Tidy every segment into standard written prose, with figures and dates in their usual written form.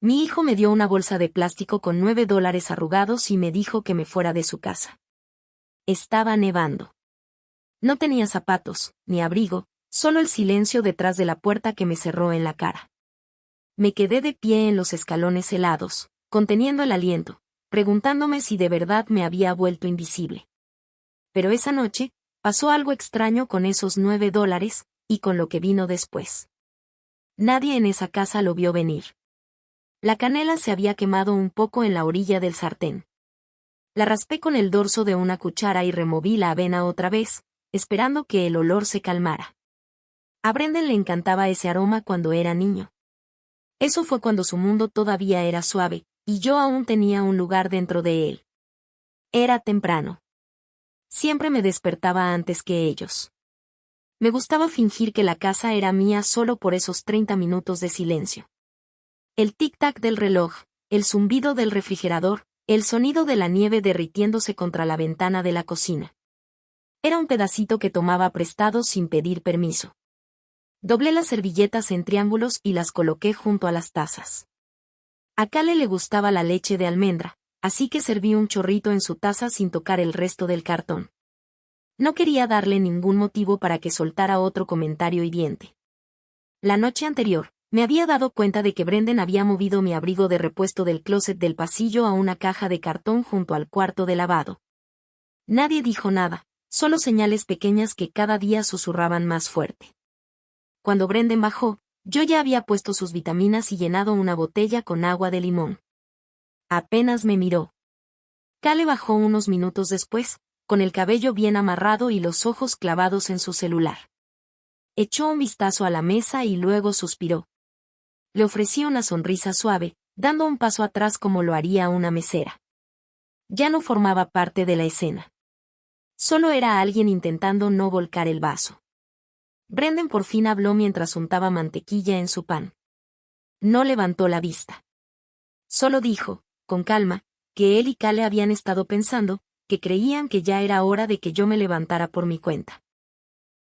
Mi hijo me dio una bolsa de plástico con $9 arrugados y me dijo que me fuera de su casa. Estaba nevando. No tenía zapatos, ni abrigo, solo el silencio detrás de la puerta que me cerró en la cara. Me quedé de pie en los escalones helados, conteniendo el aliento, preguntándome si de verdad me había vuelto invisible. Pero esa noche, pasó algo extraño con esos $9, y con lo que vino después. Nadie en esa casa lo vio venir. La canela se había quemado un poco en la orilla del sartén. La raspé con el dorso de una cuchara y removí la avena otra vez, esperando que el olor se calmara. A Brendan le encantaba ese aroma cuando era niño. Eso fue cuando su mundo todavía era suave, y yo aún tenía un lugar dentro de él. Era temprano. Siempre me despertaba antes que ellos. Me gustaba fingir que la casa era mía solo por esos 30 minutos de silencio. El tic-tac del reloj, el zumbido del refrigerador, el sonido de la nieve derritiéndose contra la ventana de la cocina. Era un pedacito que tomaba prestado sin pedir permiso. Doblé las servilletas en triángulos y las coloqué junto a las tazas. A Kale le gustaba la leche de almendra, así que serví un chorrito en su taza sin tocar el resto del cartón. No quería darle ningún motivo para que soltara otro comentario hiriente. La noche anterior, me había dado cuenta de que Brendan había movido mi abrigo de repuesto del closet del pasillo a una caja de cartón junto al cuarto de lavado. Nadie dijo nada, solo señales pequeñas que cada día susurraban más fuerte. Cuando Brendan bajó, yo ya había puesto sus vitaminas y llenado una botella con agua de limón. Apenas me miró. Kale bajó unos minutos después, con el cabello bien amarrado y los ojos clavados en su celular. Echó un vistazo a la mesa y luego suspiró. Le ofrecí una sonrisa suave, dando un paso atrás como lo haría una mesera. Ya no formaba parte de la escena. Solo era alguien intentando no volcar el vaso. Brendan por fin habló mientras untaba mantequilla en su pan. No levantó la vista. Solo dijo, con calma, que él y Kale habían estado pensando, que creían que ya era hora de que yo me levantara por mi cuenta.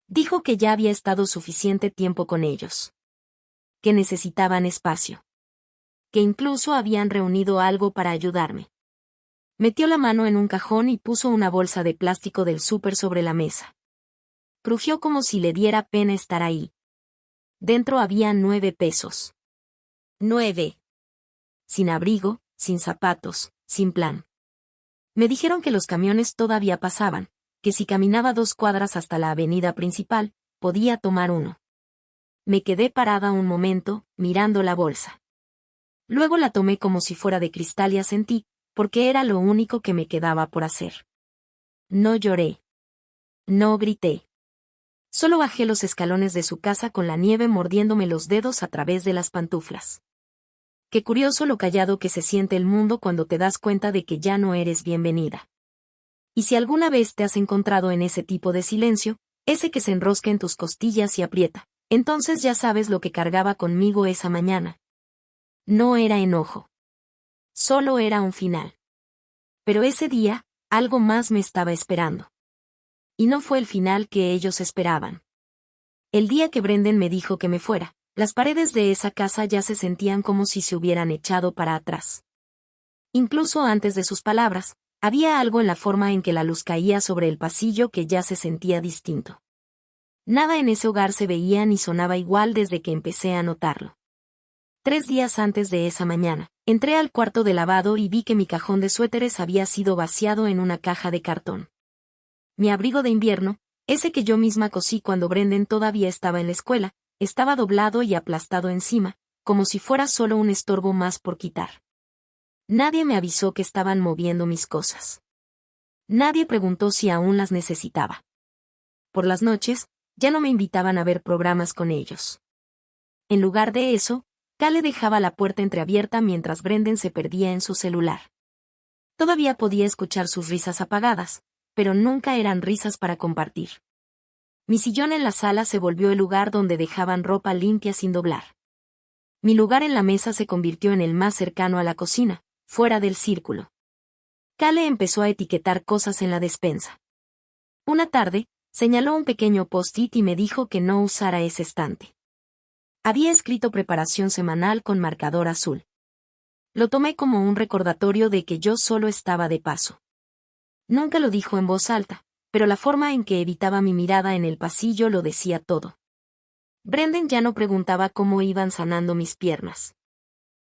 Dijo que ya había estado suficiente tiempo con ellos. Que necesitaban espacio. Que incluso habían reunido algo para ayudarme. Metió la mano en un cajón y puso una bolsa de plástico del súper sobre la mesa. Crujió como si le diera pena estar ahí. Dentro había 9 pesos. 9. Sin abrigo, sin zapatos, sin plan. Me dijeron que los camiones todavía pasaban, que si caminaba 2 cuadras hasta la avenida principal, podía tomar uno. Me quedé parada un momento, mirando la bolsa. Luego la tomé como si fuera de cristal y asentí, porque era lo único que me quedaba por hacer. No lloré. No grité. Solo bajé los escalones de su casa con la nieve mordiéndome los dedos a través de las pantuflas. Qué curioso lo callado que se siente el mundo cuando te das cuenta de que ya no eres bienvenida. Y si alguna vez te has encontrado en ese tipo de silencio, ese que se enrosca en tus costillas y aprieta, entonces ya sabes lo que cargaba conmigo esa mañana. No era enojo. Solo era un final. Pero ese día, algo más me estaba esperando. Y no fue el final que ellos esperaban. El día que Brendan me dijo que me fuera, las paredes de esa casa ya se sentían como si se hubieran echado para atrás. Incluso antes de sus palabras, había algo en la forma en que la luz caía sobre el pasillo que ya se sentía distinto. Nada en ese hogar se veía ni sonaba igual desde que empecé a notarlo. 3 días antes de esa mañana, entré al cuarto de lavado y vi que mi cajón de suéteres había sido vaciado en una caja de cartón. Mi abrigo de invierno, ese que yo misma cosí cuando Brendan todavía estaba en la escuela, estaba doblado y aplastado encima, como si fuera solo un estorbo más por quitar. Nadie me avisó que estaban moviendo mis cosas. Nadie preguntó si aún las necesitaba. Por las noches, ya no me invitaban a ver programas con ellos. En lugar de eso, Kale dejaba la puerta entreabierta mientras Brendan se perdía en su celular. Todavía podía escuchar sus risas apagadas, pero nunca eran risas para compartir. Mi sillón en la sala se volvió el lugar donde dejaban ropa limpia sin doblar. Mi lugar en la mesa se convirtió en el más cercano a la cocina, fuera del círculo. Kale empezó a etiquetar cosas en la despensa. Una tarde, señaló un pequeño post-it y me dijo que no usara ese estante. Había escrito preparación semanal con marcador azul. Lo tomé como un recordatorio de que yo solo estaba de paso. Nunca lo dijo en voz alta, pero la forma en que evitaba mi mirada en el pasillo lo decía todo. Brendan ya no preguntaba cómo iban sanando mis piernas.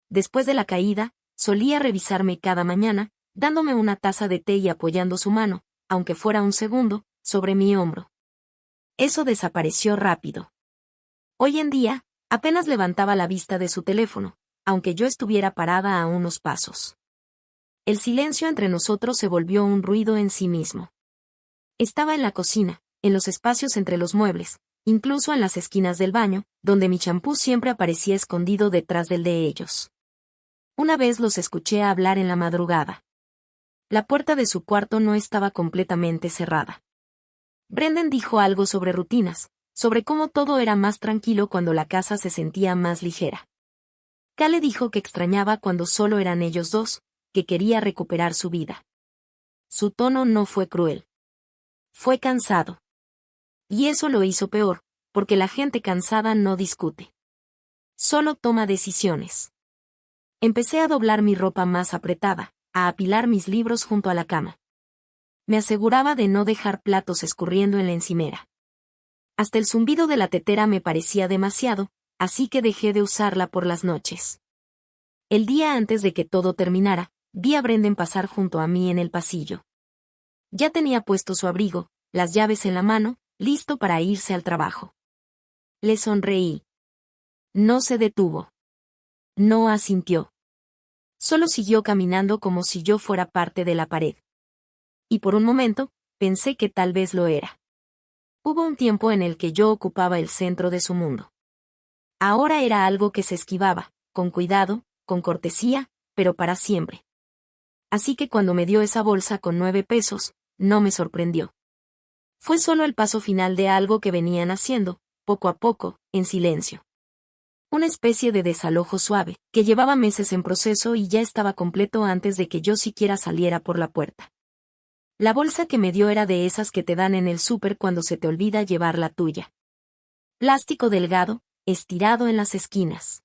Después de la caída, solía revisarme cada mañana, dándome una taza de té y apoyando su mano, aunque fuera un segundo, sobre mi hombro. Eso desapareció rápido. Hoy en día, apenas levantaba la vista de su teléfono, aunque yo estuviera parada a unos pasos. El silencio entre nosotros se volvió un ruido en sí mismo. Estaba en la cocina, en los espacios entre los muebles, incluso en las esquinas del baño, donde mi champú siempre aparecía escondido detrás del de ellos. Una vez los escuché hablar en la madrugada. La puerta de su cuarto no estaba completamente cerrada. Brendan dijo algo sobre rutinas, sobre cómo todo era más tranquilo cuando la casa se sentía más ligera. Kale dijo que extrañaba cuando solo eran ellos dos, que quería recuperar su vida. Su tono no fue cruel. Fue cansado. Y eso lo hizo peor, porque la gente cansada no discute. Solo toma decisiones. Empecé a doblar mi ropa más apretada, a apilar mis libros junto a la cama. Me aseguraba de no dejar platos escurriendo en la encimera. Hasta el zumbido de la tetera me parecía demasiado, así que dejé de usarla por las noches. El día antes de que todo terminara, vi a Brendan pasar junto a mí en el pasillo. Ya tenía puesto su abrigo, las llaves en la mano, listo para irse al trabajo. Le sonreí. No se detuvo. No asintió. Solo siguió caminando como si yo fuera parte de la pared. Y por un momento, pensé que tal vez lo era. Hubo un tiempo en el que yo ocupaba el centro de su mundo. Ahora era algo que se esquivaba, con cuidado, con cortesía, pero para siempre. Así que cuando me dio esa bolsa con 9 pesos, no me sorprendió. Fue solo el paso final de algo que venían haciendo, poco a poco, en silencio. Una especie de desalojo suave, que llevaba meses en proceso y ya estaba completo antes de que yo siquiera saliera por la puerta. La bolsa que me dio era de esas que te dan en el súper cuando se te olvida llevar la tuya. Plástico delgado, estirado en las esquinas.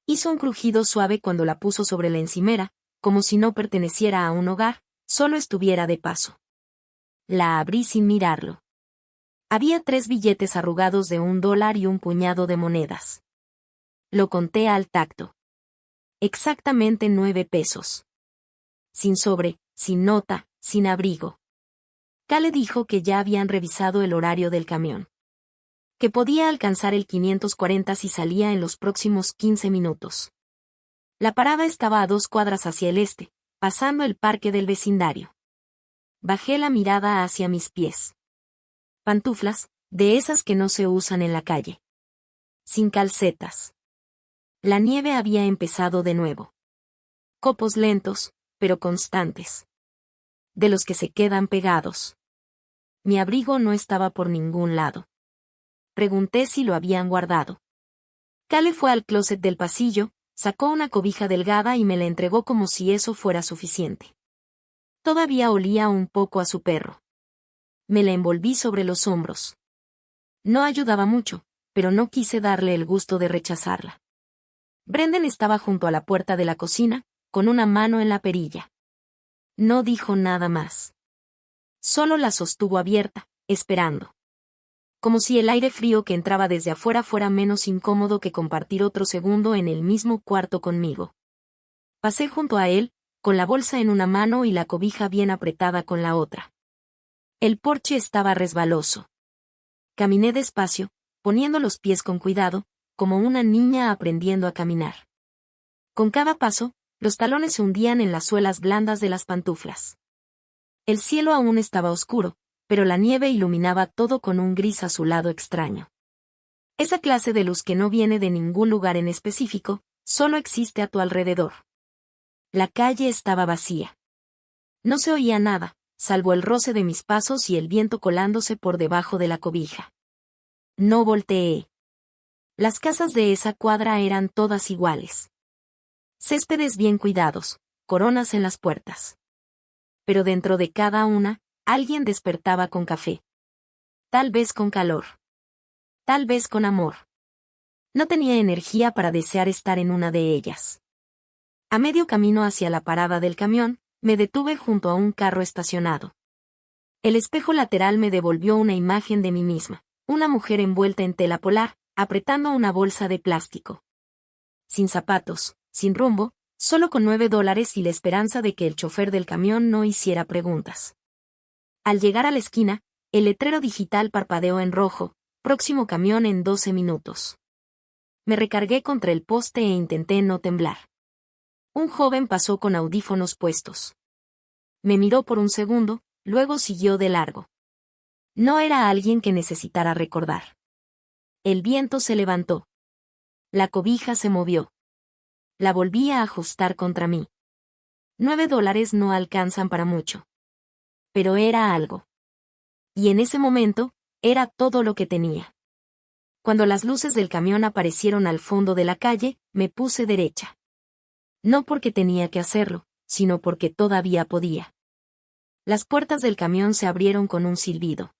Hizo un crujido suave cuando la puso sobre la encimera, como si no perteneciera a un hogar, solo estuviera de paso. La abrí sin mirarlo. Había 3 billetes arrugados de $1 y un puñado de monedas. Lo conté al tacto. Exactamente 9 pesos. Sin sobre, sin nota, sin abrigo. Kale dijo que ya habían revisado el horario del camión. Que podía alcanzar el 540 si salía en los próximos 15 minutos. La parada estaba a 2 cuadras hacia el este, pasando el parque del vecindario. Bajé la mirada hacia mis pies. Pantuflas, de esas que no se usan en la calle. Sin calcetas. La nieve había empezado de nuevo. Copos lentos, pero constantes. De los que se quedan pegados. Mi abrigo no estaba por ningún lado. Pregunté si lo habían guardado. Kale fue al closet del pasillo, sacó una cobija delgada y me la entregó como si eso fuera suficiente. Todavía olía un poco a su perro. Me la envolví sobre los hombros. No ayudaba mucho, pero no quise darle el gusto de rechazarla. Brendan estaba junto a la puerta de la cocina, con una mano en la perilla. No dijo nada más. Solo la sostuvo abierta, esperando. Como si el aire frío que entraba desde afuera fuera menos incómodo que compartir otro segundo en el mismo cuarto conmigo. Pasé junto a él, con la bolsa en una mano y la cobija bien apretada con la otra. El porche estaba resbaloso. Caminé despacio, poniendo los pies con cuidado, como una niña aprendiendo a caminar. Con cada paso, los talones se hundían en las suelas blandas de las pantuflas. El cielo aún estaba oscuro, pero la nieve iluminaba todo con un gris azulado extraño. Esa clase de luz que no viene de ningún lugar en específico, solo existe a tu alrededor. La calle estaba vacía. No se oía nada, salvo el roce de mis pasos y el viento colándose por debajo de la cobija. No volteé. Las casas de esa cuadra eran todas iguales. Céspedes bien cuidados, coronas en las puertas. Pero dentro de cada una, alguien despertaba con café. Tal vez con calor. Tal vez con amor. No tenía energía para desear estar en una de ellas. A medio camino hacia la parada del camión, me detuve junto a un carro estacionado. El espejo lateral me devolvió una imagen de mí misma, una mujer envuelta en tela polar, apretando una bolsa de plástico. Sin zapatos, sin rumbo, solo con $9 y la esperanza de que el chofer del camión no hiciera preguntas. Al llegar a la esquina, el letrero digital parpadeó en rojo: próximo camión en 12 minutos. Me recargué contra el poste e intenté no temblar. Un joven pasó con audífonos puestos. Me miró por un segundo, luego siguió de largo. No era alguien que necesitara recordar. El viento se levantó. La cobija se movió. La volví a ajustar contra mí. $9 no alcanzan para mucho. Pero era algo. Y en ese momento, era todo lo que tenía. Cuando las luces del camión aparecieron al fondo de la calle, me puse derecha. No porque tenía que hacerlo, sino porque todavía podía. Las puertas del camión se abrieron con un silbido.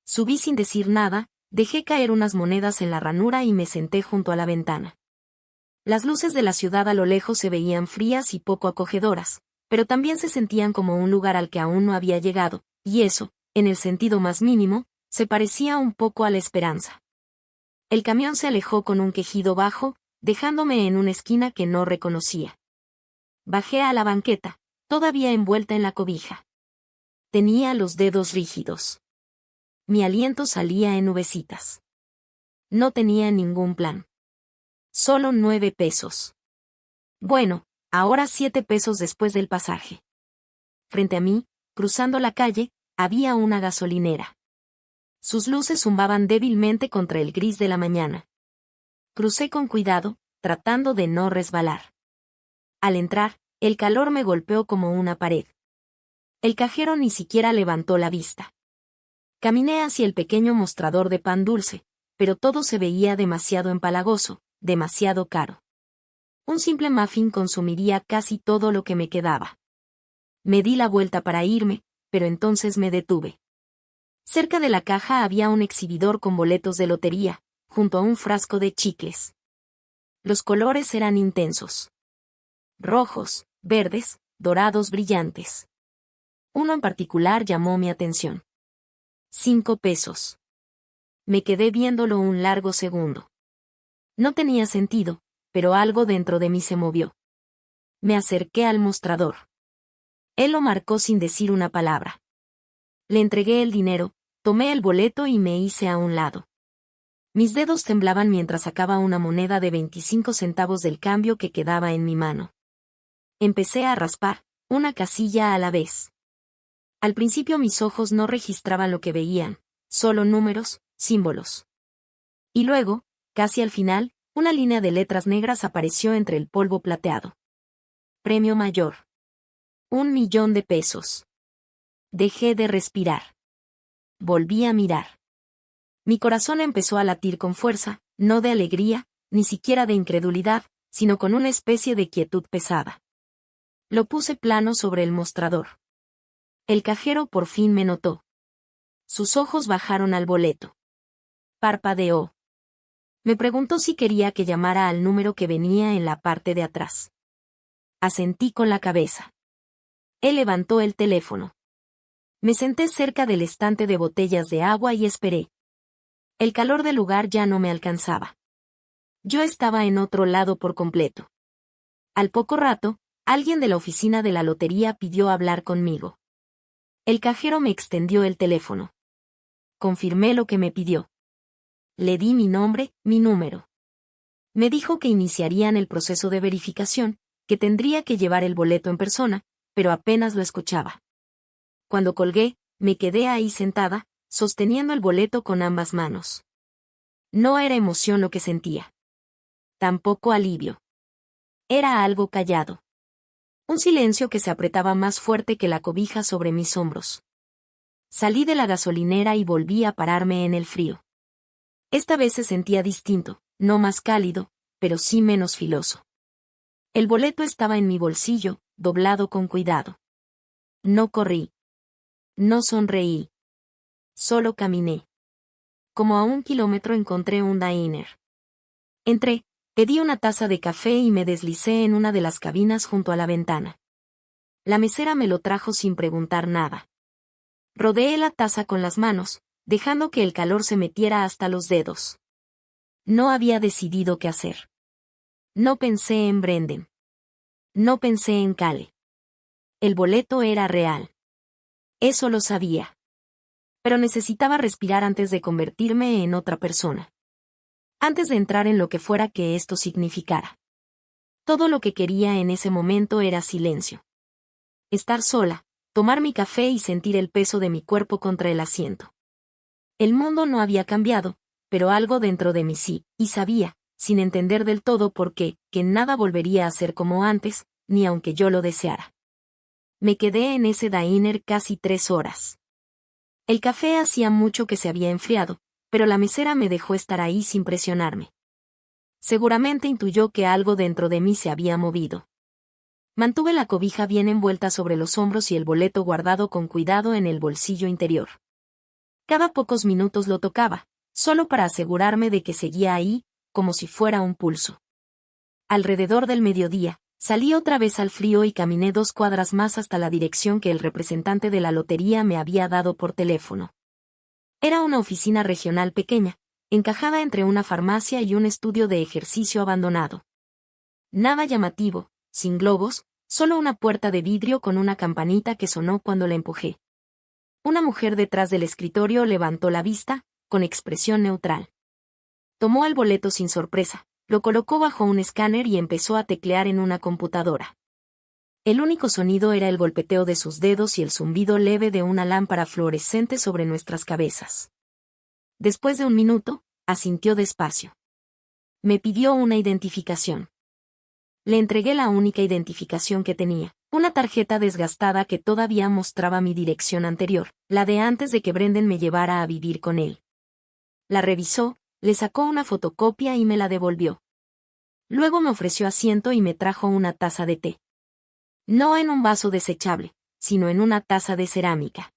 Subí sin decir nada, dejé caer unas monedas en la ranura y me senté junto a la ventana. Las luces de la ciudad a lo lejos se veían frías y poco acogedoras, pero también se sentían como un lugar al que aún no había llegado, y eso, en el sentido más mínimo, se parecía un poco a la esperanza. El camión se alejó con un quejido bajo, dejándome en una esquina que no reconocía. Bajé a la banqueta, todavía envuelta en la cobija. Tenía los dedos rígidos. Mi aliento salía en nubecitas. No tenía ningún plan. Solo 9 pesos. Bueno, ahora 7 pesos después del pasaje. Frente a mí, cruzando la calle, había una gasolinera. Sus luces zumbaban débilmente contra el gris de la mañana. Crucé con cuidado, tratando de no resbalar. Al entrar, el calor me golpeó como una pared. El cajero ni siquiera levantó la vista. Caminé hacia el pequeño mostrador de pan dulce, pero todo se veía demasiado empalagoso, demasiado caro. Un simple muffin consumiría casi todo lo que me quedaba. Me di la vuelta para irme, pero entonces me detuve. Cerca de la caja había un exhibidor con boletos de lotería, junto a un frasco de chicles. Los colores eran intensos. Rojos, verdes, dorados brillantes. Uno en particular llamó mi atención. 5 pesos. Me quedé viéndolo un largo segundo. No tenía sentido, pero algo dentro de mí se movió. Me acerqué al mostrador. Él lo marcó sin decir una palabra. Le entregué el dinero, tomé el boleto y me hice a un lado. Mis dedos temblaban mientras sacaba una moneda de 25 centavos del cambio que quedaba en mi mano. Empecé a raspar, una casilla a la vez. Al principio mis ojos no registraban lo que veían, solo números, símbolos. Y luego, casi al final, una línea de letras negras apareció entre el polvo plateado. Premio mayor. 1.000.000 de pesos. Dejé de respirar. Volví a mirar. Mi corazón empezó a latir con fuerza, no de alegría, ni siquiera de incredulidad, sino con una especie de quietud pesada. Lo puse plano sobre el mostrador. El cajero por fin me notó. Sus ojos bajaron al boleto. Parpadeó. Me preguntó si quería que llamara al número que venía en la parte de atrás. Asentí con la cabeza. Él levantó el teléfono. Me senté cerca del estante de botellas de agua y esperé. El calor del lugar ya no me alcanzaba. Yo estaba en otro lado por completo. Al poco rato, alguien de la oficina de la lotería pidió hablar conmigo. El cajero me extendió el teléfono. Confirmé lo que me pidió. Le di mi nombre, mi número. Me dijo que iniciarían el proceso de verificación, que tendría que llevar el boleto en persona, pero apenas lo escuchaba. Cuando colgué, me quedé ahí sentada, sosteniendo el boleto con ambas manos. No era emoción lo que sentía. Tampoco alivio. Era algo callado. Un silencio que se apretaba más fuerte que la cobija sobre mis hombros. Salí de la gasolinera y volví a pararme en el frío. Esta vez se sentía distinto, no más cálido, pero sí menos filoso. El boleto estaba en mi bolsillo, doblado con cuidado. No corrí. No sonreí. Solo caminé. Como a 1 kilómetro encontré un diner. Entré, Pedí una taza de café y me deslicé en una de las cabinas junto a la ventana. La mesera me lo trajo sin preguntar nada. Rodeé la taza con las manos, dejando que el calor se metiera hasta los dedos. No había decidido qué hacer. No pensé en Brendan. No pensé en Cale. El boleto era real. Eso lo sabía. Pero necesitaba respirar antes de convertirme en otra persona. Antes de entrar en lo que fuera que esto significara. Todo lo que quería en ese momento era silencio. Estar sola, tomar mi café y sentir el peso de mi cuerpo contra el asiento. El mundo no había cambiado, pero algo dentro de mí sí, y sabía, sin entender del todo por qué, que nada volvería a ser como antes, ni aunque yo lo deseara. Me quedé en ese diner casi 3 horas. El café hacía mucho que se había enfriado, pero la mesera me dejó estar ahí sin presionarme. Seguramente intuyó que algo dentro de mí se había movido. Mantuve la cobija bien envuelta sobre los hombros y el boleto guardado con cuidado en el bolsillo interior. Cada pocos minutos lo tocaba, solo para asegurarme de que seguía ahí, como si fuera un pulso. Alrededor del mediodía, salí otra vez al frío y caminé 2 cuadras más hasta la dirección que el representante de la lotería me había dado por teléfono. Era una oficina regional pequeña, encajada entre una farmacia y un estudio de ejercicio abandonado. Nada llamativo, sin globos, solo una puerta de vidrio con una campanita que sonó cuando la empujé. Una mujer detrás del escritorio levantó la vista, con expresión neutral. Tomó el boleto sin sorpresa, lo colocó bajo un escáner y empezó a teclear en una computadora. El único sonido era el golpeteo de sus dedos y el zumbido leve de una lámpara fluorescente sobre nuestras cabezas. Después de un minuto, asintió despacio. Me pidió una identificación. Le entregué la única identificación que tenía, una tarjeta desgastada que todavía mostraba mi dirección anterior, la de antes de que Brendan me llevara a vivir con él. La revisó, le sacó una fotocopia y me la devolvió. Luego me ofreció asiento y me trajo una taza de té. No en un vaso desechable, sino en una taza de cerámica.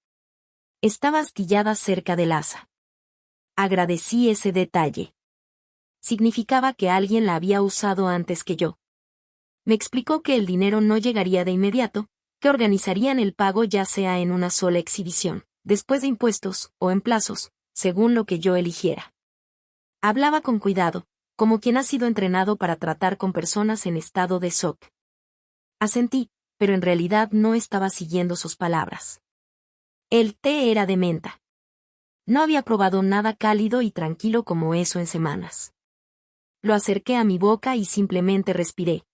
Estaba astillada cerca del asa. Agradecí ese detalle. Significaba que alguien la había usado antes que yo. Me explicó que el dinero no llegaría de inmediato, que organizarían el pago ya sea en una sola exhibición, después de impuestos, o en plazos, según lo que yo eligiera. Hablaba con cuidado, como quien ha sido entrenado para tratar con personas en estado de shock. Asentí, pero en realidad no estaba siguiendo sus palabras. El té era de menta. No había probado nada cálido y tranquilo como eso en semanas. Lo acerqué a mi boca y simplemente respiré.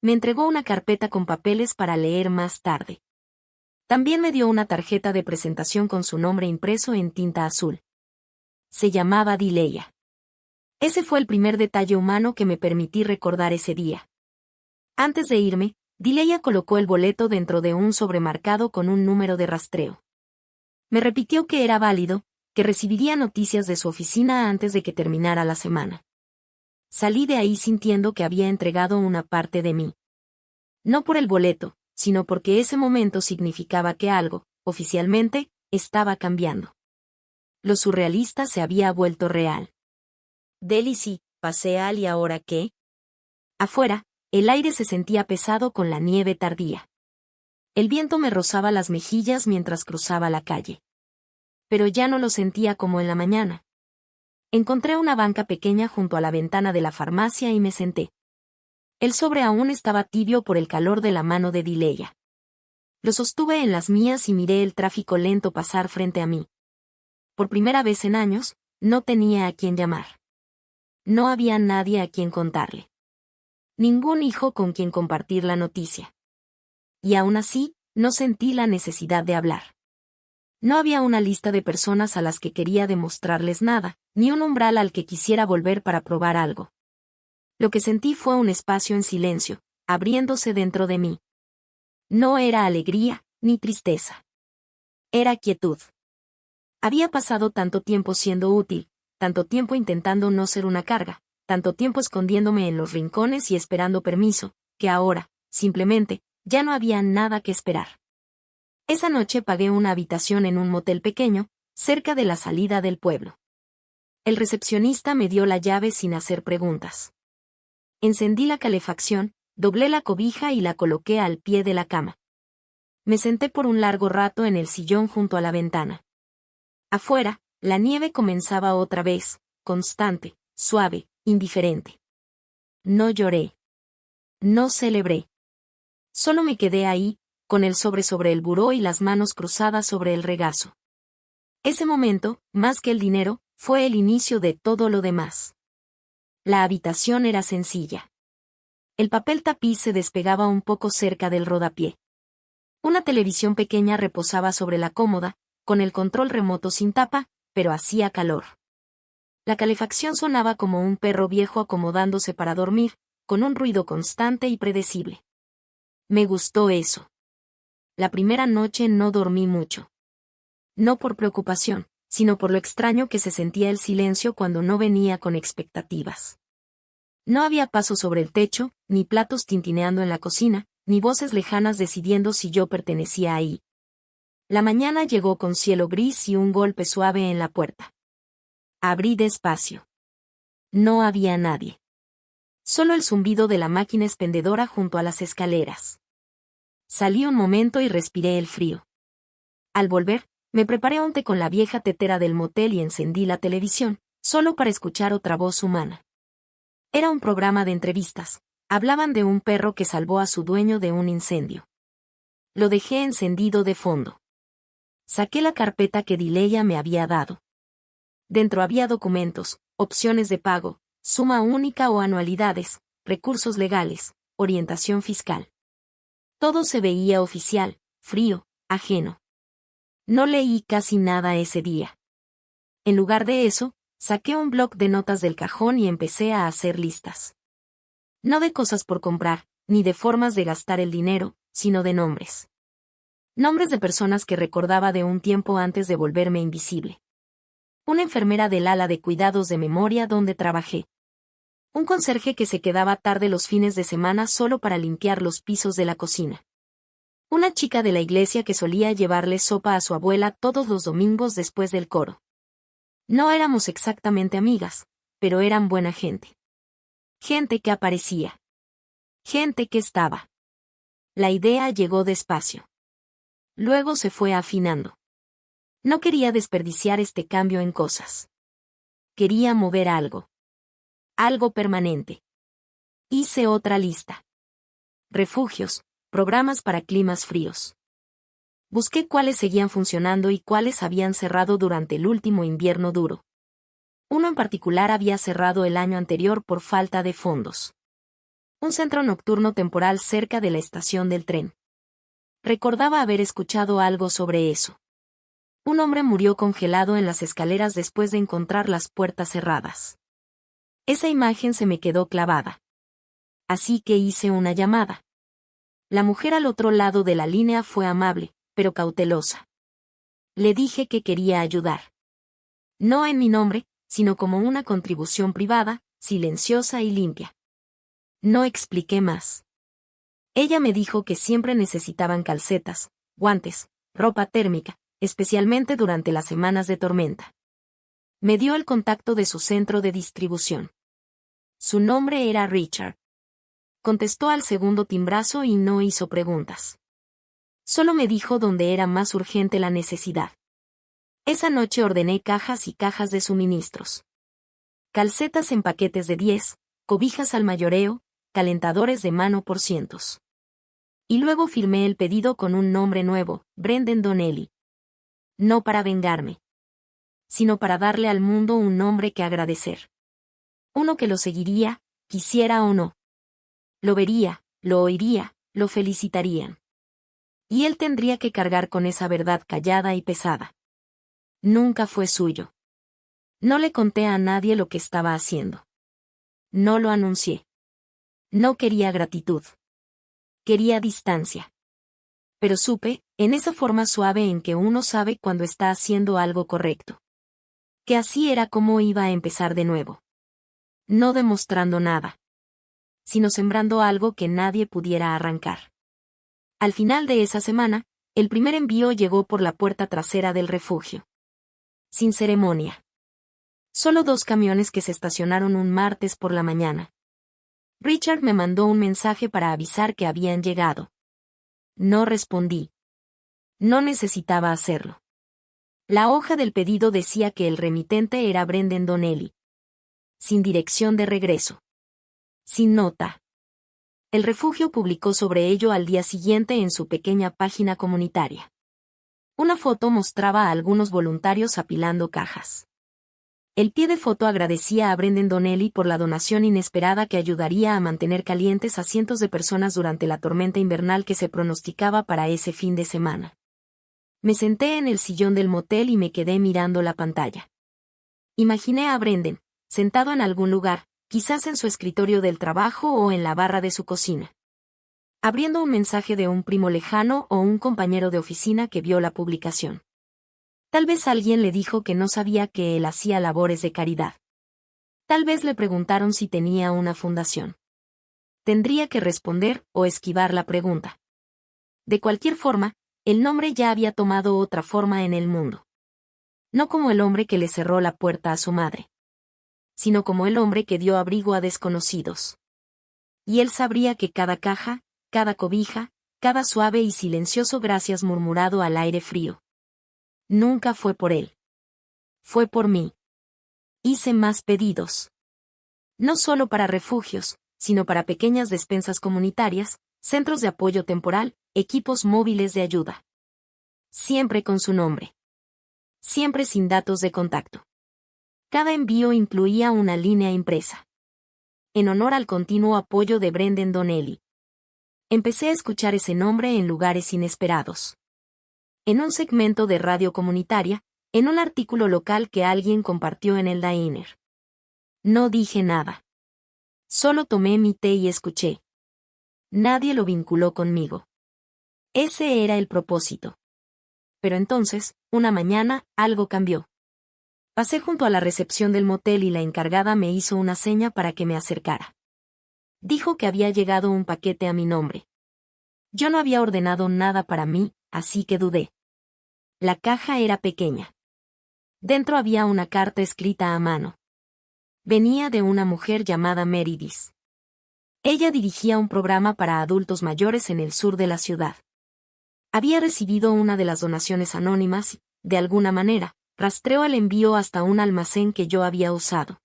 Me entregó una carpeta con papeles para leer más tarde. También me dio una tarjeta de presentación con su nombre impreso en tinta azul. Se llamaba Dileya. Ese fue el primer detalle humano que me permití recordar ese día. Antes de irme, Dileya colocó el boleto dentro de un sobremarcado con un número de rastreo. Me repitió que era válido, que recibiría noticias de su oficina antes de que terminara la semana. Salí de ahí sintiendo que había entregado una parte de mí. No por el boleto, sino porque ese momento significaba que algo, oficialmente, estaba cambiando. Lo surrealista se había vuelto real. Deli sí, pasé al ¿y ahora qué? Afuera, el aire se sentía pesado con la nieve tardía. El viento me rozaba las mejillas mientras cruzaba la calle. Pero ya no lo sentía como en la mañana. Encontré una banca pequeña junto a la ventana de la farmacia y me senté. El sobre aún estaba tibio por el calor de la mano de Dileya. Lo sostuve en las mías y miré el tráfico lento pasar frente a mí. Por primera vez en años, no tenía a quién llamar. No había nadie a quien contarle. Ningún hijo con quien compartir la noticia. Y aún así, no sentí la necesidad de hablar. No había una lista de personas a las que quería demostrarles nada, ni un umbral al que quisiera volver para probar algo. Lo que sentí fue un espacio en silencio, abriéndose dentro de mí. No era alegría, ni tristeza. Era quietud. Había pasado tanto tiempo siendo útil, tanto tiempo intentando no ser una carga, tanto tiempo escondiéndome en los rincones y esperando permiso, que ahora, simplemente, ya no había nada que esperar. Esa noche pagué una habitación en un motel pequeño, cerca de la salida del pueblo. El recepcionista me dio la llave sin hacer preguntas. Encendí la calefacción, doblé la cobija y la coloqué al pie de la cama. Me senté por un largo rato en el sillón junto a la ventana. Afuera, la nieve comenzaba otra vez, constante, suave, indiferente. No lloré. No celebré. Solo me quedé ahí, con el sobre el buró y las manos cruzadas sobre el regazo. Ese momento, más que el dinero, fue el inicio de todo lo demás. La habitación era sencilla. El papel tapiz se despegaba un poco cerca del rodapié. Una televisión pequeña reposaba sobre la cómoda, con el control remoto sin tapa, pero hacía calor. La calefacción sonaba como un perro viejo acomodándose para dormir, con un ruido constante y predecible. Me gustó eso. La primera noche no dormí mucho. No por preocupación, sino por lo extraño que se sentía el silencio cuando no venía con expectativas. No había pasos sobre el techo, ni platos tintineando en la cocina, ni voces lejanas decidiendo si yo pertenecía ahí. La mañana llegó con cielo gris y un golpe suave en la puerta. Abrí despacio. No había nadie. Solo el zumbido de la máquina expendedora junto a las escaleras. Salí un momento y respiré el frío. Al volver, me preparé un té con la vieja tetera del motel y encendí la televisión, solo para escuchar otra voz humana. Era un programa de entrevistas. Hablaban de un perro que salvó a su dueño de un incendio. Lo dejé encendido de fondo. Saqué la carpeta que Dileya me había dado. Dentro había documentos, opciones de pago, suma única o anualidades, recursos legales, orientación fiscal. Todo se veía oficial, frío, ajeno. No leí casi nada ese día. En lugar de eso, saqué un bloc de notas del cajón y empecé a hacer listas. No de cosas por comprar, ni de formas de gastar el dinero, sino de nombres. Nombres de personas que recordaba de un tiempo antes de volverme invisible. Una enfermera del ala de cuidados de memoria donde trabajé. Un conserje que se quedaba tarde los fines de semana solo para limpiar los pisos de la cocina. Una chica de la iglesia que solía llevarle sopa a su abuela todos los domingos después del coro. No éramos exactamente amigas, pero eran buena gente. Gente que aparecía. Gente que estaba. La idea llegó despacio. Luego se fue afinando. No quería desperdiciar este cambio en cosas. Quería mover algo. Algo permanente. Hice otra lista. Refugios, programas para climas fríos. Busqué cuáles seguían funcionando y cuáles habían cerrado durante el último invierno duro. Uno en particular había cerrado el año anterior por falta de fondos. Un centro nocturno temporal cerca de la estación del tren. Recordaba haber escuchado algo sobre eso. Un hombre murió congelado en las escaleras después de encontrar las puertas cerradas. Esa imagen se me quedó clavada. Así que hice una llamada. La mujer al otro lado de la línea fue amable, pero cautelosa. Le dije que quería ayudar. No en mi nombre, sino como una contribución privada, silenciosa y limpia. No expliqué más. Ella me dijo que siempre necesitaban calcetas, guantes, ropa térmica, especialmente durante las semanas de tormenta. Me dio el contacto de su centro de distribución. Su nombre era Richard. Contestó al segundo timbrazo y no hizo preguntas. Solo me dijo dónde era más urgente la necesidad. Esa noche ordené cajas y cajas de suministros. Calcetas en paquetes de 10, cobijas al mayoreo, calentadores de mano por cientos. Y luego firmé el pedido con un nombre nuevo, Brendan Donnelly. No para vengarme, sino para darle al mundo un nombre que agradecer. Uno que lo seguiría, quisiera o no. Lo vería, lo oiría, lo felicitarían. Y él tendría que cargar con esa verdad callada y pesada. Nunca fue suyo. No le conté a nadie lo que estaba haciendo. No lo anuncié. No quería gratitud. Quería distancia. Pero supe, en esa forma suave en que uno sabe cuando está haciendo algo correcto. Que así era como iba a empezar de nuevo. No demostrando nada, sino sembrando algo que nadie pudiera arrancar. Al final de esa semana, el primer envío llegó por la puerta trasera del refugio. Sin ceremonia. Solo 2 camiones que se estacionaron un martes por la mañana. Richard me mandó un mensaje para avisar que habían llegado. No respondí. No necesitaba hacerlo. La hoja del pedido decía que el remitente era Brendan Donnelly. Sin dirección de regreso. Sin nota. El refugio publicó sobre ello al día siguiente en su pequeña página comunitaria. Una foto mostraba a algunos voluntarios apilando cajas. El pie de foto agradecía a Brendan Donnelly por la donación inesperada que ayudaría a mantener calientes a cientos de personas durante la tormenta invernal que se pronosticaba para ese fin de semana. Me senté en el sillón del motel y me quedé mirando la pantalla. Imaginé a Brendan, sentado en algún lugar, quizás en su escritorio del trabajo o en la barra de su cocina, abriendo un mensaje de un primo lejano o un compañero de oficina que vio la publicación. Tal vez alguien le dijo que no sabía que él hacía labores de caridad. Tal vez le preguntaron si tenía una fundación. Tendría que responder o esquivar la pregunta. De cualquier forma, el nombre ya había tomado otra forma en el mundo. No como el hombre que le cerró la puerta a su madre, sino como el hombre que dio abrigo a desconocidos. Y él sabría que cada caja, cada cobija, cada suave y silencioso gracias murmurado al aire frío, nunca fue por él. Fue por mí. Hice más pedidos. No solo para refugios, sino para pequeñas despensas comunitarias, centros de apoyo temporal, equipos móviles de ayuda. Siempre con su nombre. Siempre sin datos de contacto. Cada envío incluía una línea impresa. En honor al continuo apoyo de Brendan Donnelly. Empecé a escuchar ese nombre en lugares inesperados. En un segmento de radio comunitaria, en un artículo local que alguien compartió en el Diner. No dije nada. Solo tomé mi té y escuché. Nadie lo vinculó conmigo. Ese era el propósito. Pero entonces, una mañana, algo cambió. Pasé junto a la recepción del motel y la encargada me hizo una seña para que me acercara. Dijo que había llegado un paquete a mi nombre. Yo no había ordenado nada para mí, así que dudé. La caja era pequeña. Dentro había una carta escrita a mano. Venía de una mujer llamada Meredith. Ella dirigía un programa para adultos mayores en el sur de la ciudad. Había recibido una de las donaciones anónimas y, de alguna manera, rastreó el envío hasta un almacén que yo había usado.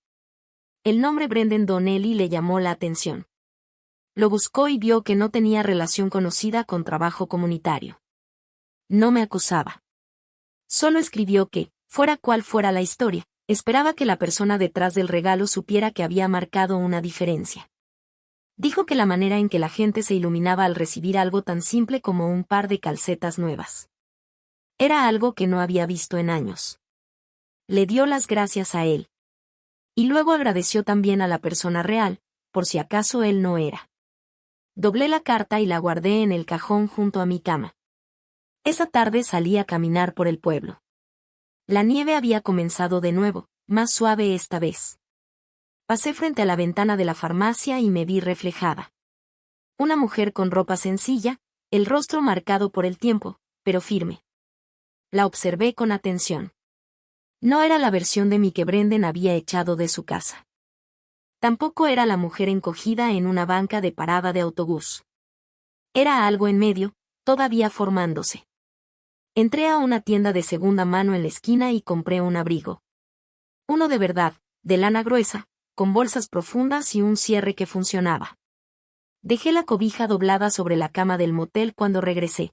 El nombre Brendan Donnelly le llamó la atención. Lo buscó y vio que no tenía relación conocida con trabajo comunitario. No me acusaba. Solo escribió que, fuera cual fuera la historia, esperaba que la persona detrás del regalo supiera que había marcado una diferencia. Dijo que la manera en que la gente se iluminaba al recibir algo tan simple como un par de calcetas nuevas. Era algo que no había visto en años. Le dio las gracias a él. Y luego agradeció también a la persona real, por si acaso él no era. Doblé la carta y la guardé en el cajón junto a mi cama. Esa tarde salí a caminar por el pueblo. La nieve había comenzado de nuevo, más suave esta vez. Pasé frente a la ventana de la farmacia y me vi reflejada. Una mujer con ropa sencilla, el rostro marcado por el tiempo, pero firme. La observé con atención. No era la versión de mí que Brendan había echado de su casa. Tampoco era la mujer encogida en una banca de parada de autobús. Era algo en medio, todavía formándose. Entré a una tienda de segunda mano en la esquina y compré un abrigo. Uno de verdad, de lana gruesa, con bolsas profundas y un cierre que funcionaba. Dejé la cobija doblada sobre la cama del motel cuando regresé.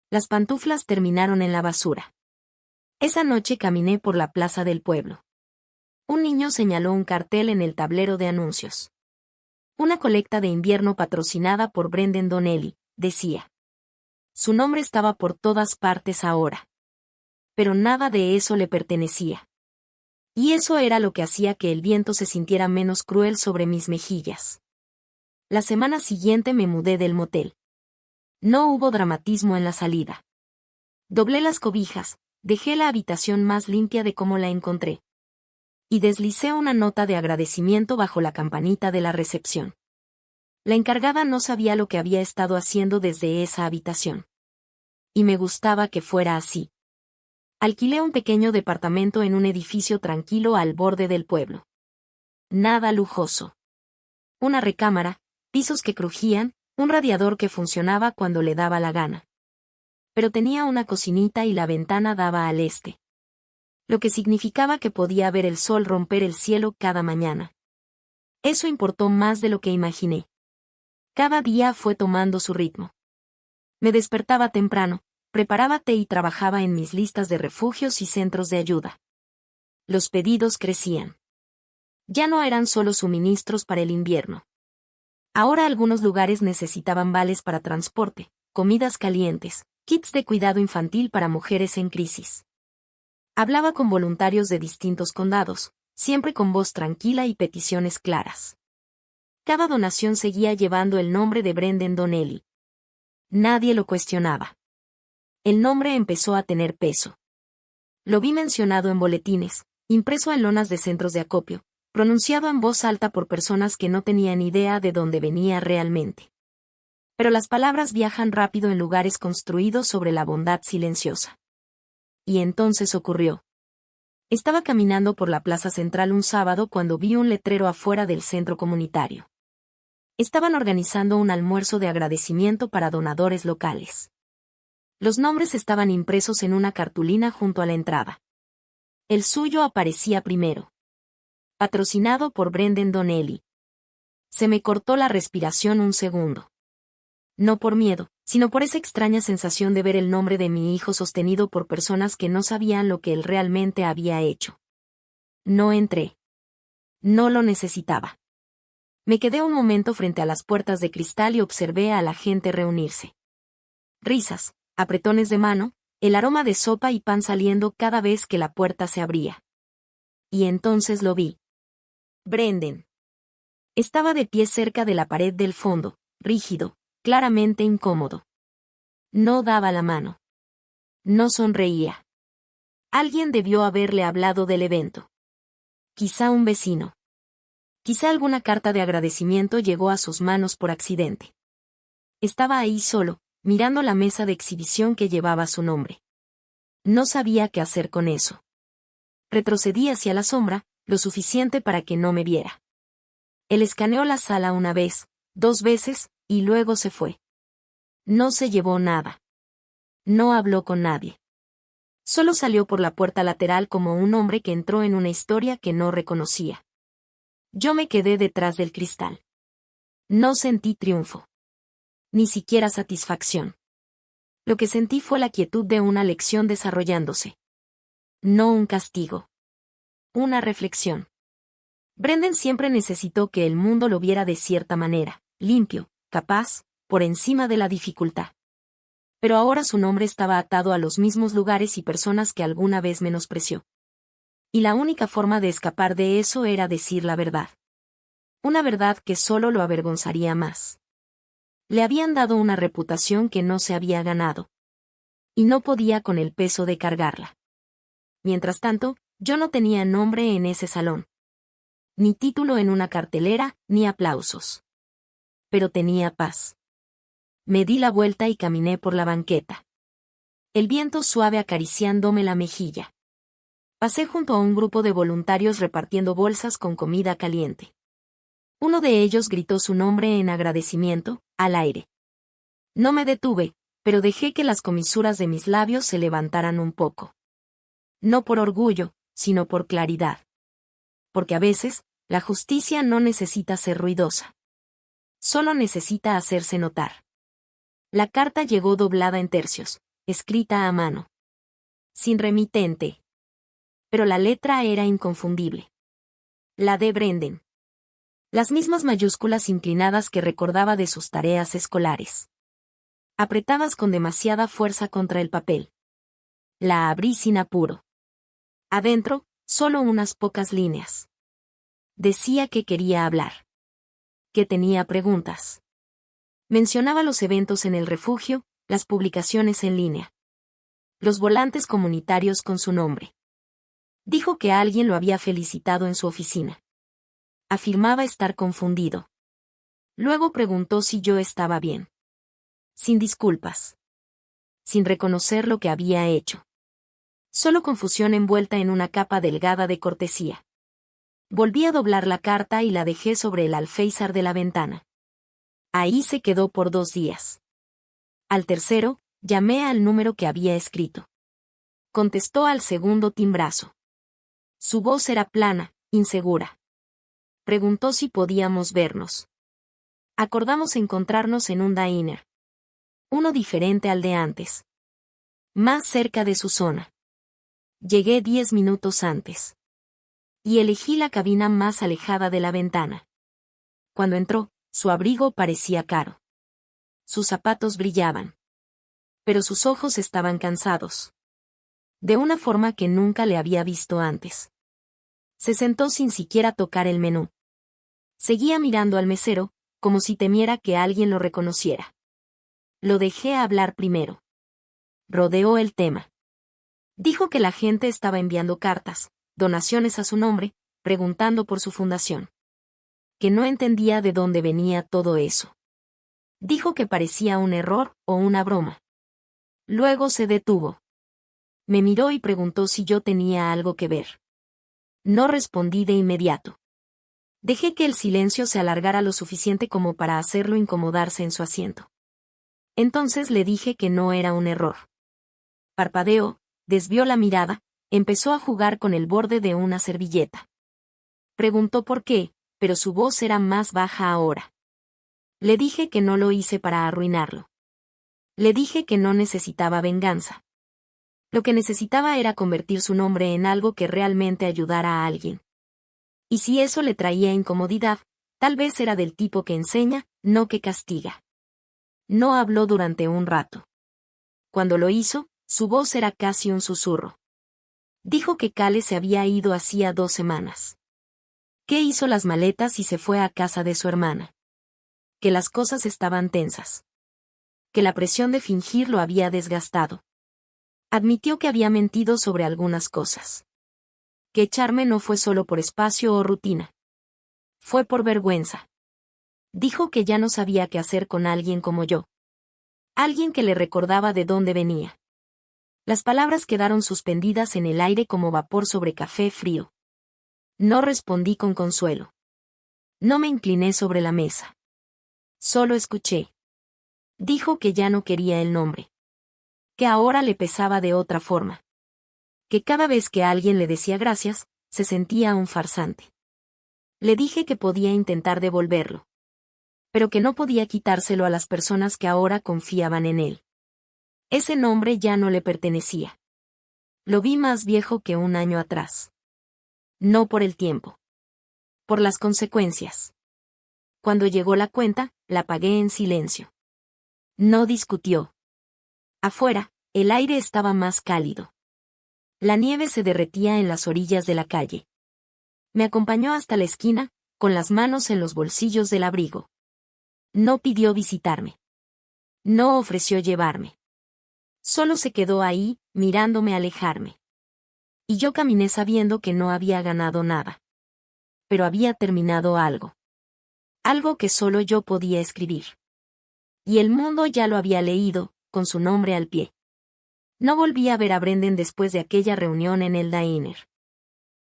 Las pantuflas terminaron en la basura. Esa noche caminé por la plaza del pueblo. Un niño señaló un cartel en el tablero de anuncios. Una colecta de invierno patrocinada por Brendan Donnelly, decía. Su nombre estaba por todas partes ahora. Pero nada de eso le pertenecía. Y eso era lo que hacía que el viento se sintiera menos cruel sobre mis mejillas. La semana siguiente me mudé del motel. No hubo dramatismo en la salida. Doblé las cobijas, dejé la habitación más limpia de como la encontré. Y deslicé una nota de agradecimiento bajo la campanita de la recepción. La encargada no sabía lo que había estado haciendo desde esa habitación. Y me gustaba que fuera así. Alquilé un pequeño departamento en un edificio tranquilo al borde del pueblo. Nada lujoso. Una recámara, pisos que crujían, un radiador que funcionaba cuando le daba la gana. Pero tenía una cocinita y la ventana daba al este. Lo que significaba que podía ver el sol romper el cielo cada mañana. Eso importó más de lo que imaginé. Cada día fue tomando su ritmo. Me despertaba temprano, preparaba té y trabajaba en mis listas de refugios y centros de ayuda. Los pedidos crecían. Ya no eran solo suministros para el invierno. Ahora algunos lugares necesitaban vales para transporte, comidas calientes, kits de cuidado infantil para mujeres en crisis. Hablaba con voluntarios de distintos condados, siempre con voz tranquila y peticiones claras. Cada donación seguía llevando el nombre de Brendan Donnelly. Nadie lo cuestionaba. El nombre empezó a tener peso. Lo vi mencionado en boletines, impreso en lonas de centros de acopio, pronunciado en voz alta por personas que no tenían idea de dónde venía realmente. Pero las palabras viajan rápido en lugares construidos sobre la bondad silenciosa. Y entonces ocurrió. Estaba caminando por la plaza central un sábado cuando vi un letrero afuera del centro comunitario. Estaban organizando un almuerzo de agradecimiento para donadores locales. Los nombres estaban impresos en una cartulina junto a la entrada. El suyo aparecía primero. Patrocinado por Brendan Donnelly. Se me cortó la respiración un segundo. No por miedo, sino por esa extraña sensación de ver el nombre de mi hijo sostenido por personas que no sabían lo que él realmente había hecho. No entré. No lo necesitaba. Me quedé un momento frente a las puertas de cristal y observé a la gente reunirse. Risas, apretones de mano, el aroma de sopa y pan saliendo cada vez que la puerta se abría. Y entonces lo vi. Brendan. Estaba de pie cerca de la pared del fondo, rígido, claramente incómodo. No daba la mano. No sonreía. Alguien debió haberle hablado del evento. Quizá un vecino. Quizá alguna carta de agradecimiento llegó a sus manos por accidente. Estaba ahí solo, mirando la mesa de exhibición que llevaba su nombre. No sabía qué hacer con eso. Retrocedí hacia la sombra, lo suficiente para que no me viera. Él escaneó la sala una vez, 2 veces, y luego se fue. No se llevó nada. No habló con nadie. Solo salió por la puerta lateral como un hombre que entró en una historia que no reconocía. Yo me quedé detrás del cristal. No sentí triunfo. Ni siquiera satisfacción. Lo que sentí fue la quietud de una lección desarrollándose. No un castigo. Una reflexión. Brendan siempre necesitó que el mundo lo viera de cierta manera, limpio, capaz, por encima de la dificultad. Pero ahora su nombre estaba atado a los mismos lugares y personas que alguna vez menospreció. Y la única forma de escapar de eso era decir la verdad. Una verdad que solo lo avergonzaría más. Le habían dado una reputación que no se había ganado. Y no podía con el peso de cargarla. Mientras tanto, yo no tenía nombre en ese salón. Ni título en una cartelera, ni aplausos. Pero tenía paz. Me di la vuelta y caminé por la banqueta. El viento suave acariciándome la mejilla. Pasé junto a un grupo de voluntarios repartiendo bolsas con comida caliente. Uno de ellos gritó su nombre en agradecimiento, al aire. No me detuve, pero dejé que las comisuras de mis labios se levantaran un poco. No por orgullo, sino por claridad. Porque a veces, la justicia no necesita ser ruidosa. Solo necesita hacerse notar. La carta llegó doblada en tercios, escrita a mano. Sin remitente. Pero la letra era inconfundible. La de Brendan. Las mismas mayúsculas inclinadas que recordaba de sus tareas escolares. Apretadas con demasiada fuerza contra el papel. La abrí sin apuro. Adentro, solo unas pocas líneas. Decía que quería hablar. Que tenía preguntas. Mencionaba los eventos en el refugio, las publicaciones en línea. Los volantes comunitarios con su nombre. Dijo que alguien lo había felicitado en su oficina. Afirmaba estar confundido. Luego preguntó si yo estaba bien. Sin disculpas. Sin reconocer lo que había hecho. Solo confusión envuelta en una capa delgada de cortesía. Volví a doblar la carta y la dejé sobre el alféizar de la ventana. Ahí se quedó por 2 días. Al tercero, llamé al número que había escrito. Contestó al segundo timbrazo. Su voz era plana, insegura. Preguntó si podíamos vernos. Acordamos encontrarnos en un diner. Uno diferente al de antes. Más cerca de su zona. Llegué 10 minutos antes. Y elegí la cabina más alejada de la ventana. Cuando entró, su abrigo parecía caro. Sus zapatos brillaban. Pero sus ojos estaban cansados. De una forma que nunca le había visto antes. Se sentó sin siquiera tocar el menú. Seguía mirando al mesero, como si temiera que alguien lo reconociera. Lo dejé hablar primero. Rodeó el tema. Dijo que la gente estaba enviando cartas, donaciones a su nombre, preguntando por su fundación. Que no entendía de dónde venía todo eso. Dijo que parecía un error o una broma. Luego se detuvo. Me miró y preguntó si yo tenía algo que ver. No respondí de inmediato. Dejé que el silencio se alargara lo suficiente como para hacerlo incomodarse en su asiento. Entonces le dije que no era un error. Parpadeó, desvió la mirada, empezó a jugar con el borde de una servilleta. Preguntó por qué, pero su voz era más baja ahora. Le dije que no lo hice para arruinarlo. Le dije que no necesitaba venganza. Lo que necesitaba era convertir su nombre en algo que realmente ayudara a alguien. Y si eso le traía incomodidad, tal vez era del tipo que enseña, no que castiga. No habló durante un rato. Cuando lo hizo, su voz era casi un susurro. Dijo que Cale se había ido hacía 2 semanas. Que hizo las maletas y se fue a casa de su hermana. Que las cosas estaban tensas. Que la presión de fingir lo había desgastado. Admitió que había mentido sobre algunas cosas. Que echarme no fue solo por espacio o rutina. Fue por vergüenza. Dijo que ya no sabía qué hacer con alguien como yo. Alguien que le recordaba de dónde venía. Las palabras quedaron suspendidas en el aire como vapor sobre café frío. No respondí con consuelo. No me incliné sobre la mesa. Solo escuché. Dijo que ya no quería el nombre. Que ahora le pesaba de otra forma. Que cada vez que alguien le decía gracias, se sentía un farsante. Le dije que podía intentar devolverlo. Pero que no podía quitárselo a las personas que ahora confiaban en él. Ese nombre ya no le pertenecía. Lo vi más viejo que un año atrás. No por el tiempo. Por las consecuencias. Cuando llegó la cuenta, la pagué en silencio. No discutió. Afuera, el aire estaba más cálido. La nieve se derretía en las orillas de la calle. Me acompañó hasta la esquina, con las manos en los bolsillos del abrigo. No pidió visitarme. No ofreció llevarme. Solo se quedó ahí, mirándome alejarme. Y yo caminé sabiendo que no había ganado nada. Pero había terminado algo. Algo que solo yo podía escribir. Y el mundo ya lo había leído, con su nombre al pie. No volví a ver a Brendan después de aquella reunión en el diner.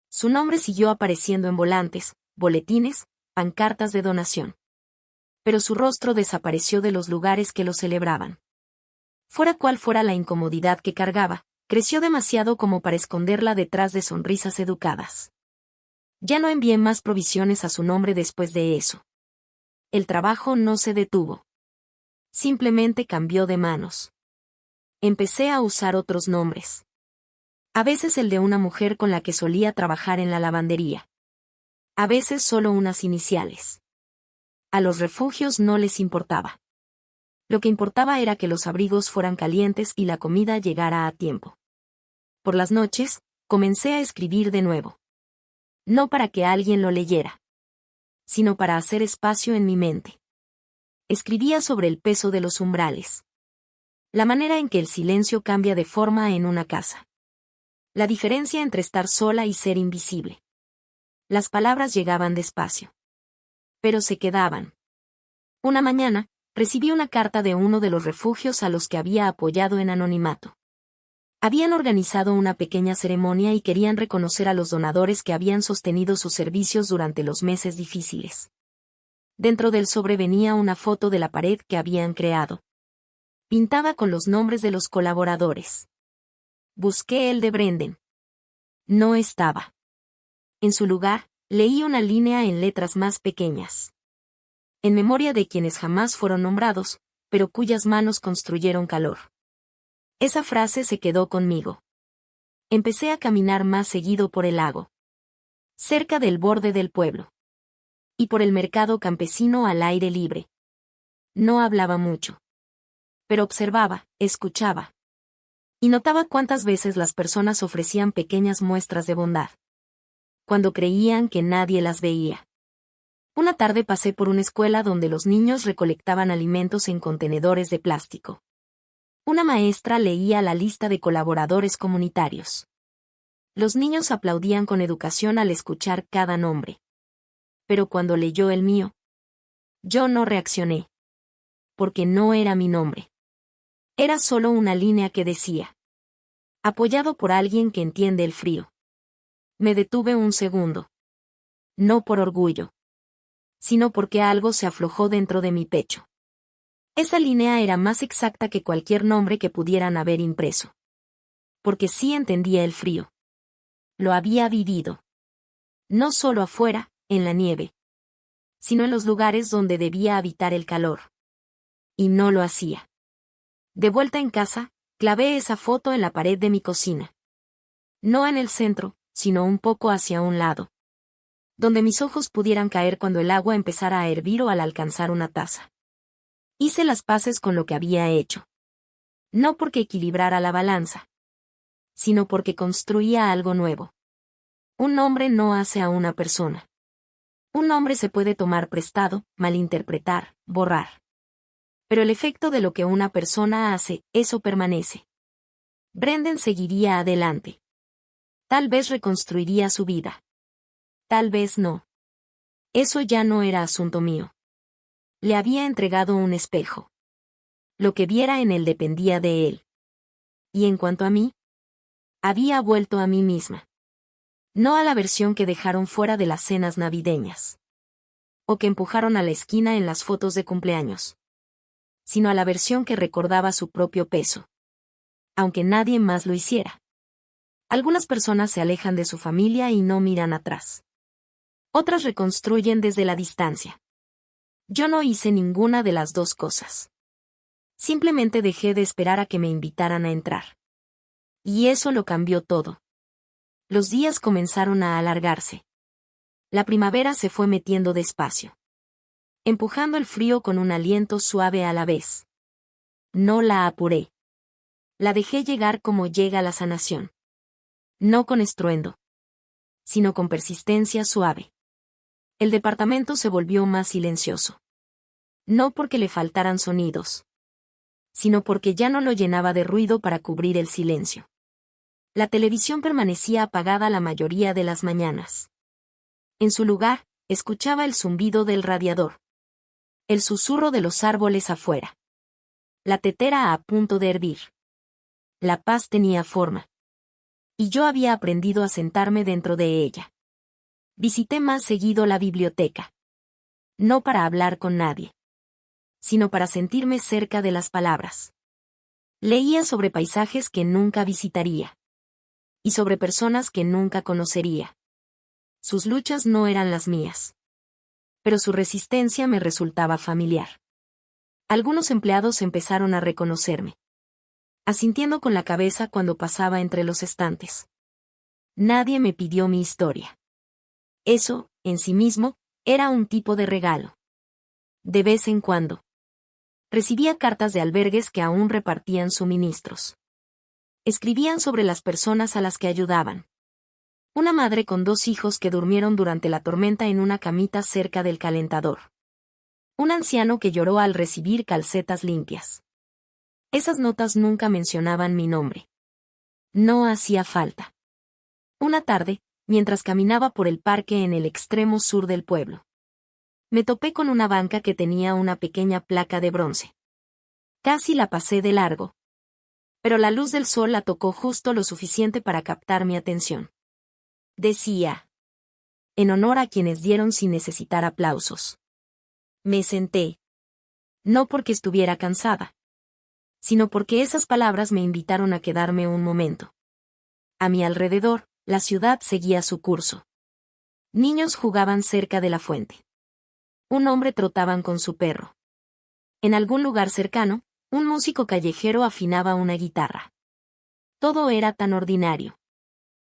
Su nombre siguió apareciendo en volantes, boletines, pancartas de donación. Pero su rostro desapareció de los lugares que lo celebraban. Fuera cual fuera la incomodidad que cargaba, creció demasiado como para esconderla detrás de sonrisas educadas. Ya no envié más provisiones a su nombre después de eso. El trabajo no se detuvo. Simplemente cambió de manos. Empecé a usar otros nombres. A veces el de una mujer con la que solía trabajar en la lavandería. A veces solo unas iniciales. A los refugios no les importaba. Lo que importaba era que los abrigos fueran calientes y la comida llegara a tiempo. Por las noches, comencé a escribir de nuevo. No para que alguien lo leyera, sino para hacer espacio en mi mente. Escribía sobre el peso de los umbrales. La manera en que el silencio cambia de forma en una casa. La diferencia entre estar sola y ser invisible. Las palabras llegaban despacio. Pero se quedaban. Una mañana, recibí una carta de uno de los refugios a los que había apoyado en anonimato. Habían organizado una pequeña ceremonia y querían reconocer a los donadores que habían sostenido sus servicios durante los meses difíciles. Dentro del sobre venía una foto de la pared que habían creado. Pintaba con los nombres de los colaboradores. Busqué el de Brendan. No estaba. En su lugar, leí una línea en letras más pequeñas. En memoria de quienes jamás fueron nombrados, pero cuyas manos construyeron calor. Esa frase se quedó conmigo. Empecé a caminar más seguido por el lago. Cerca del borde del pueblo. Y por el mercado campesino al aire libre. No hablaba mucho. Pero observaba, escuchaba. Y notaba cuántas veces las personas ofrecían pequeñas muestras de bondad. Cuando creían que nadie las veía. Una tarde pasé por una escuela donde los niños recolectaban alimentos en contenedores de plástico. Una maestra leía la lista de colaboradores comunitarios. Los niños aplaudían con educación al escuchar cada nombre. Pero cuando leyó el mío, yo no reaccioné. Porque no era mi nombre. Era solo una línea que decía: apoyado por alguien que entiende el frío. Me detuve un segundo. No por orgullo. Sino porque algo se aflojó dentro de mi pecho. Esa línea era más exacta que cualquier nombre que pudieran haber impreso. Porque sí entendía el frío. Lo había vivido. No solo afuera, en la nieve. Sino en los lugares donde debía habitar el calor. Y no lo hacía. De vuelta en casa, clavé esa foto en la pared de mi cocina. No en el centro, sino un poco hacia un lado. Donde mis ojos pudieran caer cuando el agua empezara a hervir o al alcanzar una taza. Hice las paces con lo que había hecho. No porque equilibrara la balanza. Sino porque construía algo nuevo. Un nombre no hace a una persona. Un nombre se puede tomar prestado, malinterpretar, borrar. Pero el efecto de lo que una persona hace, eso permanece. Brendan seguiría adelante. Tal vez reconstruiría su vida. Tal vez no. Eso ya no era asunto mío. Le había entregado un espejo. Lo que viera en él dependía de él. Y en cuanto a mí, había vuelto a mí misma. No a la versión que dejaron fuera de las cenas navideñas. O que empujaron a la esquina en las fotos de cumpleaños. Sino a la versión que recordaba su propio peso. Aunque nadie más lo hiciera. Algunas personas se alejan de su familia y no miran atrás. Otras reconstruyen desde la distancia. Yo no hice ninguna de las dos cosas. Simplemente dejé de esperar a que me invitaran a entrar. Y eso lo cambió todo. Los días comenzaron a alargarse. La primavera se fue metiendo despacio. Empujando el frío con un aliento suave a la vez. No la apuré. La dejé llegar como llega la sanación. No con estruendo. Sino con persistencia suave. El departamento se volvió más silencioso. No porque le faltaran sonidos. Sino porque ya no lo llenaba de ruido para cubrir el silencio. La televisión permanecía apagada la mayoría de las mañanas. En su lugar, escuchaba el zumbido del radiador. El susurro de los árboles afuera. La tetera a punto de hervir. La paz tenía forma. Y yo había aprendido a sentarme dentro de ella. Visité más seguido la biblioteca. No para hablar con nadie. Sino para sentirme cerca de las palabras. Leía sobre paisajes que nunca visitaría. Y sobre personas que nunca conocería. Sus luchas no eran las mías. Pero su resistencia me resultaba familiar. Algunos empleados empezaron a reconocerme. Asintiendo con la cabeza cuando pasaba entre los estantes. Nadie me pidió mi historia. Eso, en sí mismo, era un tipo de regalo. De vez en cuando. Recibía cartas de albergues que aún repartían suministros. Escribían sobre las personas a las que ayudaban. Una madre con 2 hijos que durmieron durante la tormenta en una camita cerca del calentador. Un anciano que lloró al recibir calcetas limpias. Esas notas nunca mencionaban mi nombre. No hacía falta. Una tarde, mientras caminaba por el parque en el extremo sur del pueblo. Me topé con una banca que tenía una pequeña placa de bronce. Casi la pasé de largo. Pero la luz del sol la tocó justo lo suficiente para captar mi atención. Decía: en honor a quienes dieron sin necesitar aplausos. Me senté. No porque estuviera cansada, sino porque esas palabras me invitaron a quedarme un momento. A mi alrededor, la ciudad seguía su curso. Niños jugaban cerca de la fuente. Un hombre trotaban con su perro. En algún lugar cercano, un músico callejero afinaba una guitarra. Todo era tan ordinario.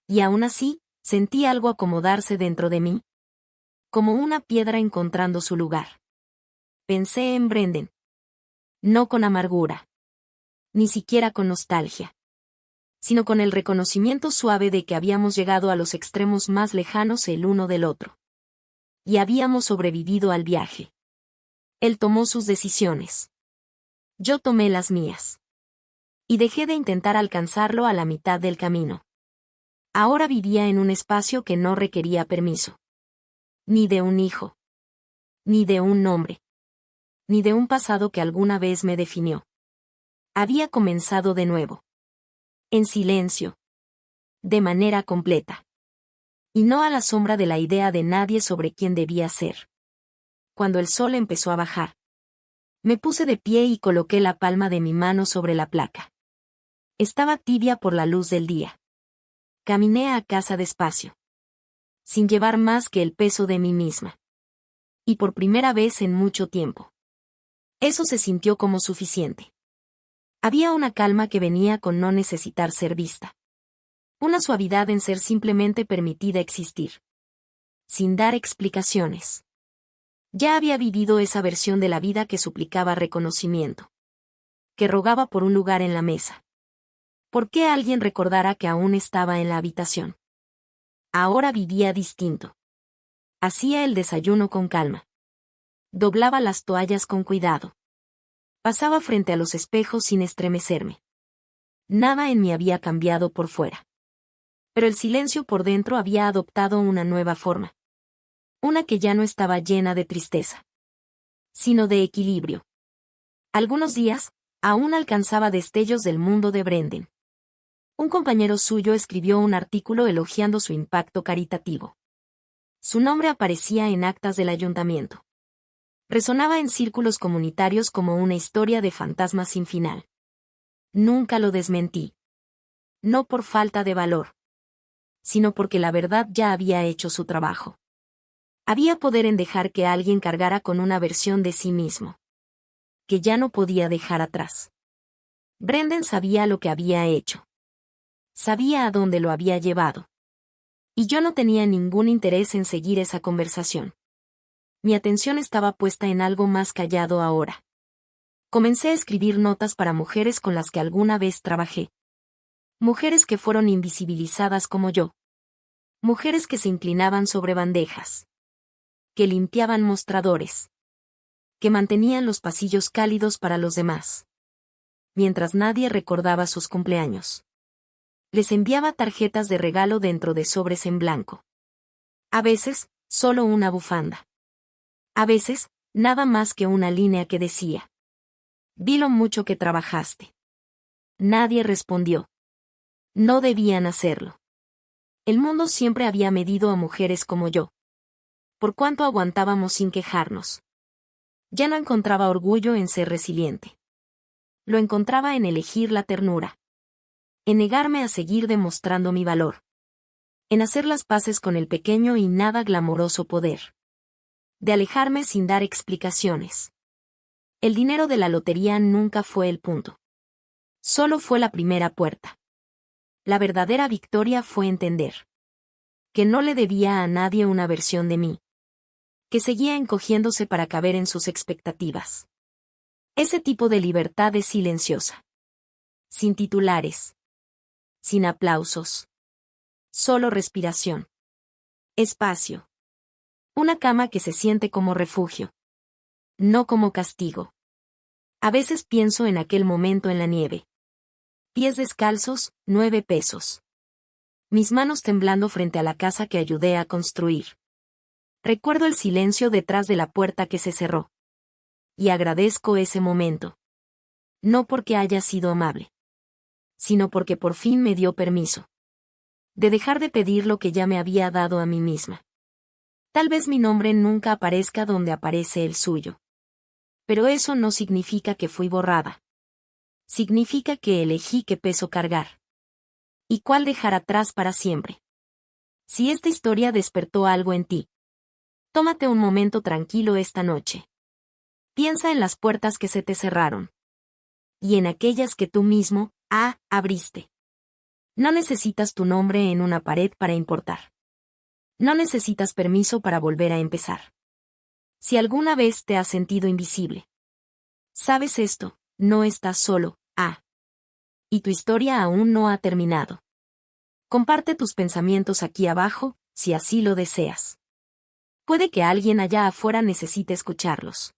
Y aún así, sentí algo acomodarse dentro de mí. Como una piedra encontrando su lugar. Pensé en Brendan. No con amargura. Ni siquiera con nostalgia. Sino con el reconocimiento suave de que habíamos llegado a los extremos más lejanos el uno del otro. Y habíamos sobrevivido al viaje. Él tomó sus decisiones. Yo tomé las mías. Y dejé de intentar alcanzarlo a la mitad del camino. Ahora vivía en un espacio que no requería permiso. Ni de un hijo. Ni de un nombre. Ni de un pasado que alguna vez me definió. Había comenzado de nuevo. En silencio. De manera completa. Y no a la sombra de la idea de nadie sobre quién debía ser. Cuando el sol empezó a bajar, me puse de pie y coloqué la palma de mi mano sobre la placa. Estaba tibia por la luz del día. Caminé a casa despacio. Sin llevar más que el peso de mí misma. Y por primera vez en mucho tiempo. Eso se sintió como suficiente. Había una calma que venía con no necesitar ser vista. Una suavidad en ser simplemente permitida existir. Sin dar explicaciones. Ya había vivido esa versión de la vida que suplicaba reconocimiento. Que rogaba por un lugar en la mesa. ¿Por qué alguien recordara que aún estaba en la habitación? Ahora vivía distinto. Hacía el desayuno con calma. Doblaba las toallas con cuidado. Pasaba frente a los espejos sin estremecerme. Nada en mí había cambiado por fuera. Pero el silencio por dentro había adoptado una nueva forma. Una que ya no estaba llena de tristeza. Sino de equilibrio. Algunos días, aún alcanzaba destellos del mundo de Brendan. Un compañero suyo escribió un artículo elogiando su impacto caritativo. Su nombre aparecía en actas del ayuntamiento. Resonaba en círculos comunitarios como una historia de fantasmas sin final. Nunca lo desmentí. No por falta de valor, sino porque la verdad ya había hecho su trabajo. Había poder en dejar que alguien cargara con una versión de sí mismo. Que ya no podía dejar atrás. Brendan sabía lo que había hecho. Sabía a dónde lo había llevado. Y yo no tenía ningún interés en seguir esa conversación. Mi atención estaba puesta en algo más callado ahora. Comencé a escribir notas para mujeres con las que alguna vez trabajé. Mujeres que fueron invisibilizadas como yo. Mujeres que se inclinaban sobre bandejas. Que limpiaban mostradores. Que mantenían los pasillos cálidos para los demás. Mientras nadie recordaba sus cumpleaños. Les enviaba tarjetas de regalo dentro de sobres en blanco. A veces, solo una bufanda. A veces, nada más que una línea que decía: vi lo mucho que trabajaste. Nadie respondió. No debían hacerlo. El mundo siempre había medido a mujeres como yo. Por cuánto aguantábamos sin quejarnos. Ya no encontraba orgullo en ser resiliente. Lo encontraba en elegir la ternura. En negarme a seguir demostrando mi valor. En hacer las paces con el pequeño y nada glamoroso poder. De alejarme sin dar explicaciones. El dinero de la lotería nunca fue el punto. Solo fue la primera puerta. La verdadera victoria fue entender. Que no le debía a nadie una versión de mí. Que seguía encogiéndose para caber en sus expectativas. Ese tipo de libertad es silenciosa. Sin titulares. Sin aplausos. Solo respiración. Espacio. Una cama que se siente como refugio. No como castigo. A veces pienso en aquel momento en la nieve. Pies descalzos, 9 pesos. Mis manos temblando frente a la casa que ayudé a construir. Recuerdo el silencio detrás de la puerta que se cerró. Y agradezco ese momento. No porque haya sido amable. sino porque por fin me dio permiso de dejar de pedir lo que ya me había dado a mí misma. Tal vez mi nombre nunca aparezca donde aparece el suyo. Pero eso no significa que fui borrada. Significa que elegí qué peso cargar. Y cuál dejar atrás para siempre. Si esta historia despertó algo en ti, tómate un momento tranquilo esta noche. Piensa en las puertas que se te cerraron. Y en aquellas que tú mismo, abriste. No necesitas tu nombre en una pared para importar. No necesitas permiso para volver a empezar. Si alguna vez te has sentido invisible, sabes esto, no estás solo, y tu historia aún no ha terminado. Comparte tus pensamientos aquí abajo, si así lo deseas. Puede que alguien allá afuera necesite escucharlos.